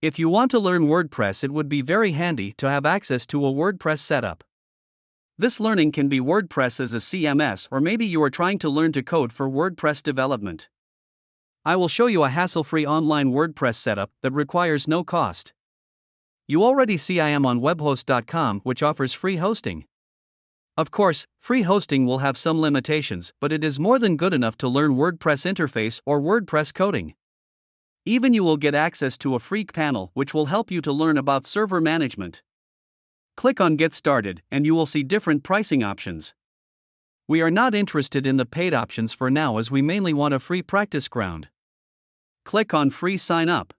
If you want to learn WordPress, it would be very handy to have access to a WordPress setup. This learning can be WordPress as a CMS, or maybe you are trying to learn to code for WordPress development. I will show you a hassle-free online WordPress setup that requires no cost. You already see I am on webhost.com, which offers free hosting. Of course, free hosting will have some limitations, but it is more than good enough to learn WordPress interface or WordPress coding. Even you will get access to a free panel which will help you to learn about server management. Click on Get Started and you will see different pricing options. We are not interested in the paid options for now, as we mainly want a free practice ground. Click on Free Sign Up.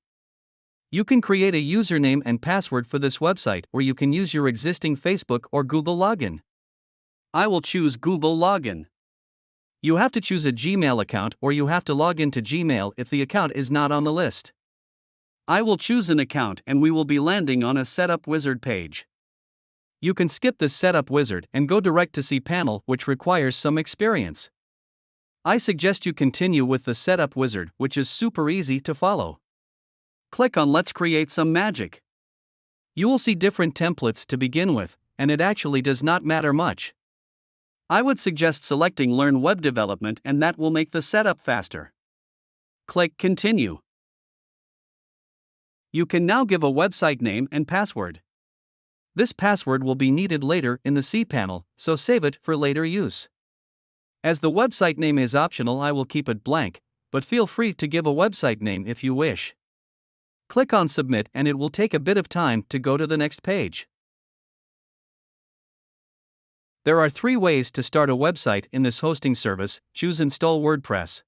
You can create a username and password for this website, or you can use your existing Facebook or Google login. I will choose Google login. You have to choose a Gmail account, or you have to log into Gmail if the account is not on the list. I will choose an account and we will be landing on a Setup Wizard page. You can skip this Setup Wizard and go direct to cPanel, which requires some experience. I suggest you continue with the Setup Wizard, which is super easy to follow. Click on Let's Create Some Magic. You will see different templates to begin with, and it actually does not matter much. I would suggest selecting Learn Web Development, and that will make the setup faster. Click Continue. You can now give a website name and password. This password will be needed later in the cPanel, so save it for later use. As the website name is optional, I will keep it blank, but feel free to give a website name if you wish. Click on Submit and it will take a bit of time to go to the next page. There are 3 ways to start a website in this hosting service. Choose Install WordPress.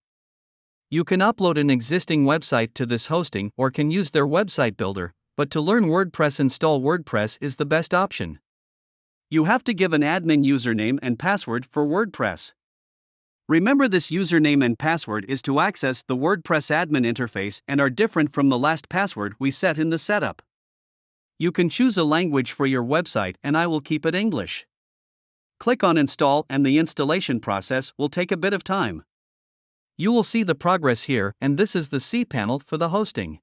You can upload an existing website to this hosting or can use their website builder, but to learn WordPress, Install WordPress is the best option. You have to give an admin username and password for WordPress. Remember, this username and password is to access the WordPress admin interface and are different from the last password we set in the setup. You can choose a language for your website and I will keep it English. Click on Install and the installation process will take a bit of time. You will see the progress here, and this is the cPanel for the hosting.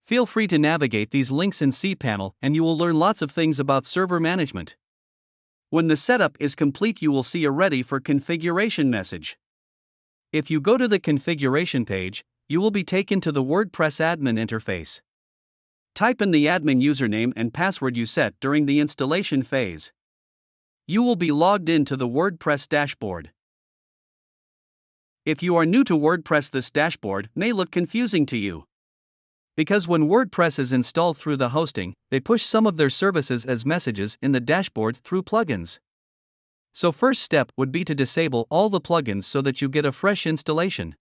Feel free to navigate these links in cPanel and you will learn lots of things about server management. When the setup is complete, you will see a Ready for Configuration message. If you go to the configuration page, you will be taken to the WordPress admin interface. Type in the admin username and password you set during the installation phase. You will be logged into the WordPress dashboard. If you are new to WordPress, this dashboard may look confusing to you. Because when WordPress is installed through the hosting, they push some of their services as messages in the dashboard through plugins. So first step would be to disable all the plugins so that you get a fresh installation.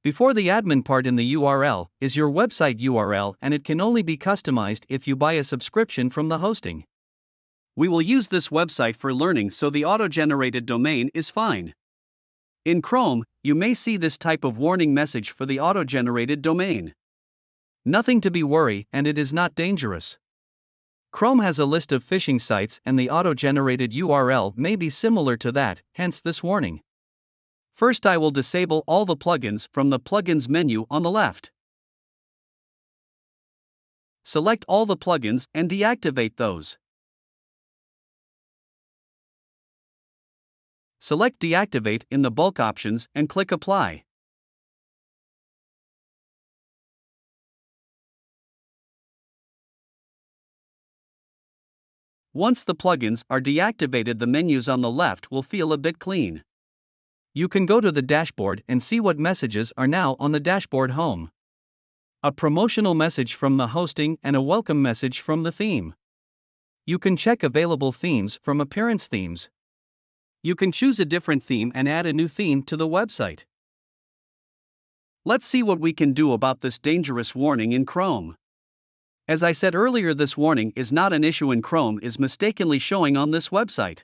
Before the admin part, in the URL is your website URL, and it can only be customized if you buy a subscription from the hosting. We will use this website for learning, so the auto-generated domain is fine. In Chrome, you may see this type of warning message for the auto-generated domain. Nothing to be worried, and it is not dangerous. Chrome has a list of phishing sites and the auto-generated URL may be similar to that, hence this warning. First, I will disable all the plugins from the Plugins menu on the left. Select all the plugins and deactivate those. Select Deactivate in the bulk options and click Apply. Once the plugins are deactivated, the menus on the left will feel a bit clean. You can go to the dashboard and see what messages are now on the dashboard home. A promotional message from the hosting and a welcome message from the theme. You can check available themes from Appearance Themes. You can choose a different theme and add a new theme to the website. Let's see what we can do about this dangerous warning in Chrome. As I said earlier, this warning is not an issue in Chrome, is mistakenly showing on this website.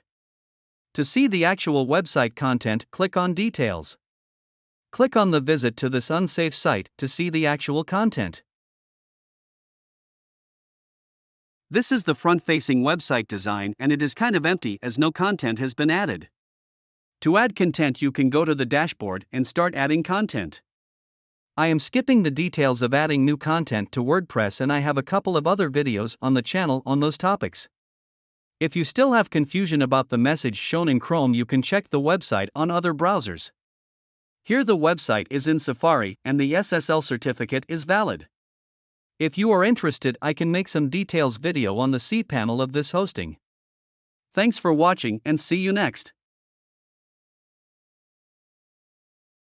To see the actual website content, click on Details. Click on the Visit to this unsafe site to see the actual content. This is the front-facing website design, and it is kind of empty as no content has been added. To add content, you can go to the dashboard and start adding content. I am skipping the details of adding new content to WordPress, and I have a couple of other videos on the channel on those topics. If you still have confusion about the message shown in Chrome, you can check the website on other browsers. Here the website is in Safari and the SSL certificate is valid. If you are interested, I can make some details video on the cPanel of this hosting. Thanks for watching and see you next.